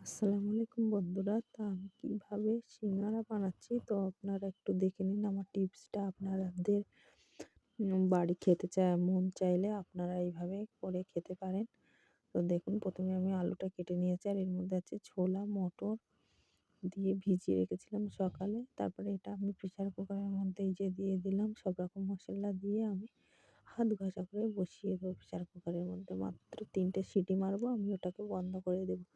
আসসালামু আলাইকুম বন্ধুরা। তো আমি কিভাবে সিঙ্গারা বানাচ্ছি তো আপনারা একটু দেখে নিন আমার টিপসটা। আপনাদের বাড়ি খেতে মন চাইলে আপনারা এইভাবে করে খেতে পারেন। তো দেখুন, প্রথমে আমি আলুটা কেটে নিয়েছি আর এর মধ্যে আছে ছোলা মটর দিয়ে ভিজিয়ে রেখেছিলাম সকালে। তারপরে এটা আমি প্রেসার কুকারের মধ্যে এই যে দিয়ে দিলাম, সব রকম মশলা দিয়ে আমি হাত ঘষা করে বসিয়ে দেবো প্রেসার কুকারের মধ্যে। মাত্র ৩টে সিটি মারবো, আমি ওটাকে বন্ধ করে দেবো।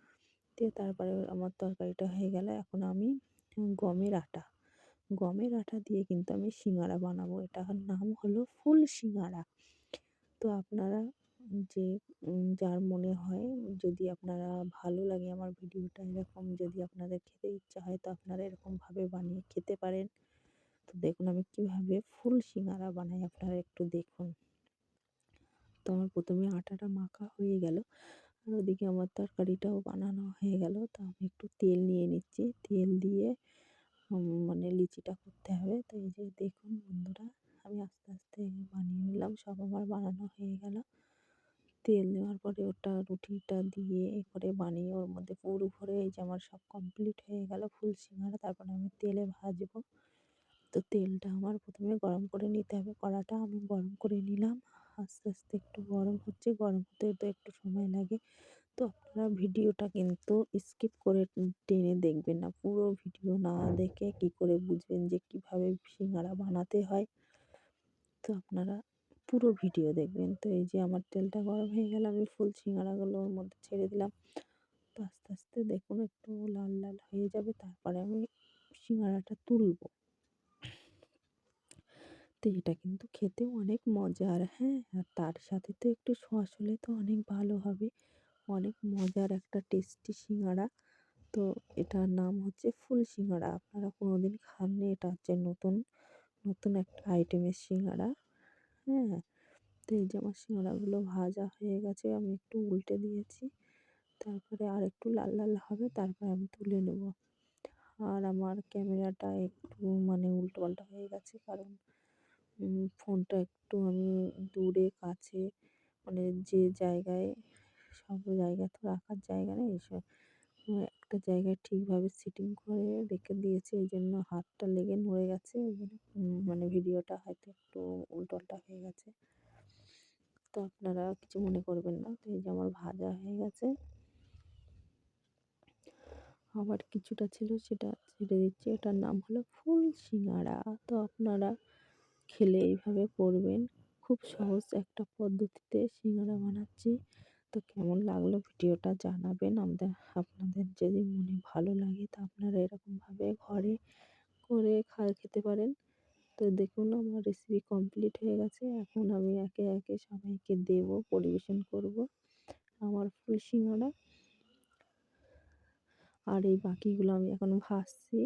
দিয়ে তারপরে আমার তরকারিটা হয়ে গেলে এখন আমি গমের আটা গমের আটা দিয়ে কিন্তু আমি সিঙ্গারা বানাবো। এটার নাম হলো ফুল সিঙ্গারা। তো আপনারা যে যার মনে হয়, যদি আপনারা ভালো লাগে আমার ভিডিওটা, এরকম যদি আপনাদের খেতে ইচ্ছা হয় তো আপনারা এরকমভাবে বানিয়ে খেতে পারেন। তো দেখুন আমি কিভাবে ফুল সিঙ্গারা বানাই, আপনারা একটু দেখুন। তো আমার প্রথমে আটাটা মাখা হয়ে গেল আর ওদিকে আমার তরকারিটাও বানানো হয়ে গেল। তো আমি একটু তেল নিয়ে নিচ্ছি, তেল দিয়ে মানে লিচিটা করতে হবে। তো এই যে দেখুন বন্ধুরা, আমি আস্তে আস্তে বানিয়ে নিলাম, সব আমার বানানো হয়ে গেল। তেল দেওয়ার পরে ওটা রুটিটা দিয়ে করে বানিয়ে ওর মধ্যে পুরো ভরে এই যে আমার সব কমপ্লিট হয়ে গেল ফুল সিঙ্গারা। তারপরে আমি তেলে ভাজবো। তো তেলটা আমার প্রথমে গরম করে নিতে হবে, কড়াটা আমি গরম করে নিলাম। আস্তে আস্তে একটু গরম হচ্ছে, গরম হতে তো একটু সময় লাগে। তো আপনারা ভিডিওটা কিন্তু স্কিপ করে টেনে দেখবেন না, পুরো ভিডিও না দেখে কি করে বুঝবেন যে কিভাবে সিঙ্গারা বানাতে হয়। তো আপনারা পুরো ভিডিও দেখবেন। তো এই যে আমার তেলটা গরম হয়ে গেল, আমি ফুল সিঙ্গারাগুলো ওর মধ্যে ছেড়ে দিলাম। তো আস্তে আস্তে দেখুন একটু লাল লাল হয়ে যাবে, তারপরে আমি সিঙ্গারাটা তুলবো। তো এটা কিন্তু খেতে অনেক মজার, হ্যাঁ, আর তার সাথে তো একটু সস হলে তো অনেক ভালো হবে। অনেক মজার একটা টেস্টি সিঙ্গারা। তো এটার নাম হচ্ছে ফুল সিঙ্গারা। আপনারা কোনোদিন খাননি, এটা হচ্ছে নতুন নতুন একটা আইটেমের সিঙ্গারা। হ্যাঁ, তো এই যে আমার সিঙ্গারাগুলো ভাজা হয়ে গেছে, আমি একটু উল্টে দিয়েছি। তারপরে আর একটু লাল লাল হবে, তারপরে আমি তুলে নেব। আর আমার ক্যামেরাটা একটু মানে উল্টো পাল্টা হয়ে গেছে, কারণ ফোনটা একটু আমি দূরে কাছে মানে যে জায়গায়, সব জায়গা তো রাখার জায়গা নেই, একটা জায়গায় ঠিকভাবে সিটিং করে রেখে দিয়েছি, এই জন্য হাতটা লেগে নড়ে গেছে। ওই জন্য মানে ভিডিওটা হয়তো একটু উল্টোপাল্টা হয়ে গেছে। তো আপনারা কিছু মনে করবেন না। তো এই যে আমার ভাজা হয়ে গেছে, আবার কিছুটা ছিল সেটা ছেড়ে দিচ্ছি। এটার নাম হলো ফুল সিঙ্গারা। তো আপনারা খেলে এইভাবে করবেন। খুব সহজ একটা পদ্ধতিতে সিঙ্গারা বানাচ্ছি। তো কেমন লাগলো ভিডিওটা জানাবেন। আপনাদের যদি মনে ভালো লাগে তো আপনারা এরকমভাবে ঘরে করে খেতে পারেন। তো দেখুন আমার রেসিপি কমপ্লিট হয়ে গেছে। এখন আমি একে একে সবাইকে দেবো, পরিবেশন করব আমার ফুল সিঙ্গারা। আর এই বাকিগুলো আমি এখন ভাজছি।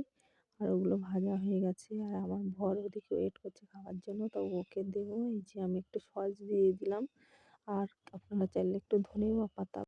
আর ওগুলো ভাজা হয়ে গেছে আর আমার বর ওদিকে ওয়েট করছে খাওয়ার জন্য, তো ওকে দেবো। এই যে আমি একটু সস দিয়ে দিলাম। আর আপনারা চাইলে একটু ধনেও পাতা